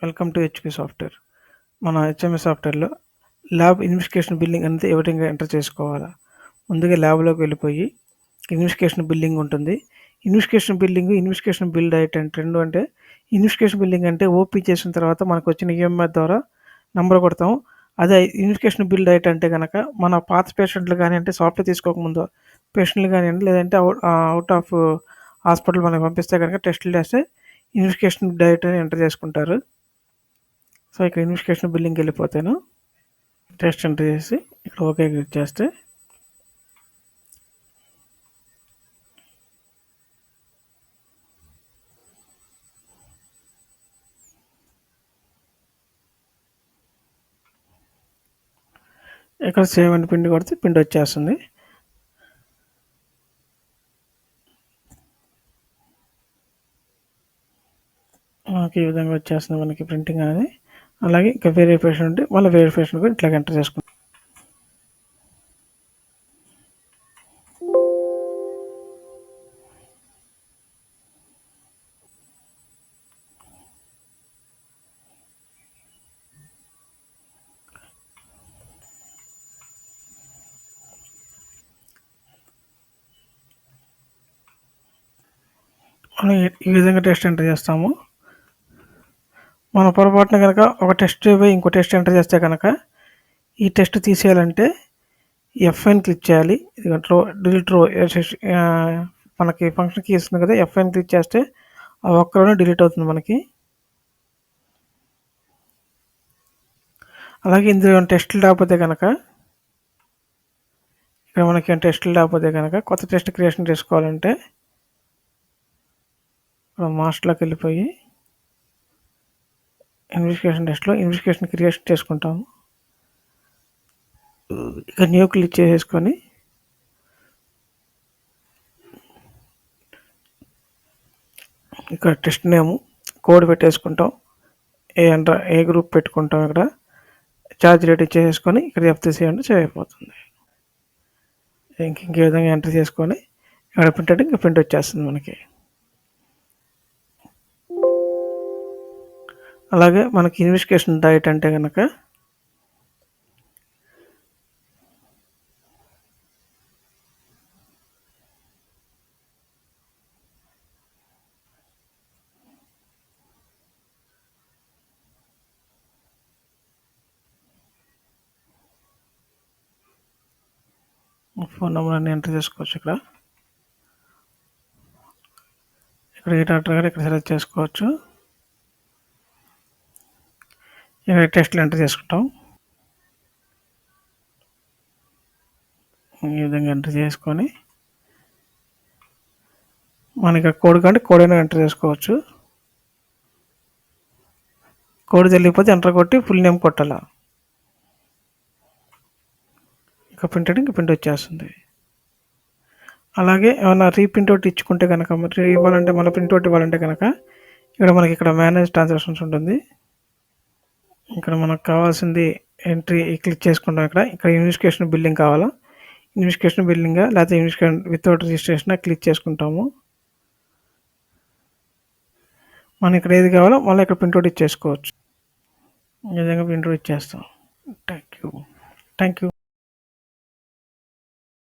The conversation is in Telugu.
Welcome to HP software. మన హెచ్ఎంఎస్ సాఫ్ట్వేర్లో ల్యాబ్ ఇన్వెస్టిగేషన్ బిల్లింగ్ అనేది ఏ విధంగా ఎంటర్ చేసుకోవాలా. ముందుగా ల్యాబ్లోకి వెళ్ళిపోయి ఇన్వెస్టిగేషన్ బిల్లింగ్ ఉంటుంది. ఇన్వెస్టిగేషన్ బిల్ డైట్ అంటే రెండు. అంటే ఇన్వెస్టిగేషన్ బిల్లింగ్ అంటే ఓపీ చేసిన తర్వాత మనకు వచ్చిన ఈఎంఆర్ ద్వారా నంబర్ కొడతాం. అదే ఇన్వెస్టిగేషన్ బిల్ డైట్ అంటే కనుక మన పాత పేషెంట్లు కానీ, అంటే సాఫ్ట్వేర్ తీసుకోకముందు పేషెంట్లు కానివ్వండి, లేదంటే అవుట్ ఆఫ్ హాస్పిటల్ మనకి పంపిస్తే కనుక టెస్టులు చేస్తే ఇన్వెస్టిగేషన్ డైట్ అని ఎంటర్ చేసుకుంటారు. సో ఇక్కడ ఇన్వెస్టిగేషన్ బిల్లింగ్కి వెళ్ళిపోతాను. టెస్ట్ ఎంటర్ చేసి ఇక్కడ ఓకే క్లిక్ చేస్తే ఇక్కడ సేవ్ అని పిండి కొడితే పిండి వచ్చేస్తుంది. మనకి ఈ విధంగా వచ్చేస్తుంది మనకి ప్రింటింగ్ అనేది. అలాగే ఇంకా వెరిఫికేషన్ ఉంటే మళ్ళీ వెరిఫికేషన్ కూడా ఇట్లా ఎంటర్ చేసుకుంటాం. మనం ఈ విధంగా టెస్ట్ ఎంటర్ చేస్తాము. మన పొరపాటున కనుక ఒక టెస్ట్ పోయి ఇంకో టెస్ట్ ఎంటర్ చేస్తే కనుక ఈ టెస్ట్ తీసేయాలంటే ఎఫ్ఐని క్లిక్ చేయాలి. డిలీట్ రో మనకి ఫంక్షన్ కీ ఇస్తుంది కదా, ఎఫ్ఐని క్లిక్ చేస్తే ఆ ఒక్కరోనే డిలీట్ అవుతుంది మనకి. అలాగే ఇందులో టెస్టులు లేకపోతే కనుక ఇక్కడ మనకి టెస్టులు లేకపోతే కనుక కొత్త టెస్ట్ క్రియేషన్ చేసుకోవాలంటే మాస్టర్లోకి వెళ్ళిపోయి ఇన్వెస్టిగేషన్ టెస్ట్లో ఇన్వెస్టిగేషన్ క్రియేషన్ చేసుకుంటాము. ఇక న్యూ క్లిక్ చేసేసుకొని ఇక్కడ టెస్ట్ నేము కోడ్ పెట్టేసుకుంటాం. ఏ గ్రూప్ పెట్టుకుంటాం. ఇక్కడ ఛార్జ్ రేట్ ఇచ్చేసుకొని ఇక్కడ ఎఫ్టీసీ అంటే సేవ్ అయిపోతుంది. ఇంకే విధంగా ఎంటర్ చేసుకొని ఇక్కడ ప్రింట్ అంటే ఇంకా ప్రింట్ వచ్చేస్తుంది మనకి. అలాగే మనకి ఇన్వెస్టిగేషన్ డైట్ అంటే కనుక ఫోన్ నెంబర్ అన్ని ఎంటర్ చేసుకోవచ్చు. ఇక్కడ ఏ డాక్టర్ గారు ఇక్కడ సెలెక్ట్ చేసుకోవచ్చు. ఇక్కడ టెస్ట్లు ఎంటర్ చేసుకుంటాం. ఈ విధంగా ఎంటర్ చేసుకొని మనకి కోడ్ కంటే కోడ్ అయినా ఎంటర్ చేసుకోవచ్చు. కోడ్ తెలియకపోతే ఎంటర్ కొట్టి ఫుల్ నేమ్ కొట్టాల. ఇంకా ప్రింట్ అంటే ఇంకా ప్రింట్ వచ్చేస్తుంది. అలాగే ఏమైనా రీప్రింట్ అవుట్ ఇచ్చుకుంటే కనుక ఇవ్వాలంటే మళ్ళీ ప్రింట్ అవుట్ ఇవ్వాలంటే కనుక ఇక్కడ మేనేజ్ ట్రాన్సాక్షన్స్ ఉంటుంది. ఇక్కడ మనకు కావాల్సింది ఎంట్రీ క్లిక్ చేసుకుంటాం. ఇక్కడ ఇన్వెస్టిగేషన్ బిల్లింగ్ కావాలా, ఇన్వెస్టిగేషన్ బిల్లింగ్ లేకపోతే ఇన్వెస్టిగేషన్ వితౌట్ రిజిస్ట్రేషన్ క్లిక్ చేసుకుంటాము. మనం ఇక్కడ ఏది కావాలో మళ్ళీ ఇక్కడ ప్రింట్అవుట్ ఇచ్చేసుకోవచ్చు. ఈ విధంగా ప్రింట్అవుట్ ఇచ్చేస్తాం. Thank you.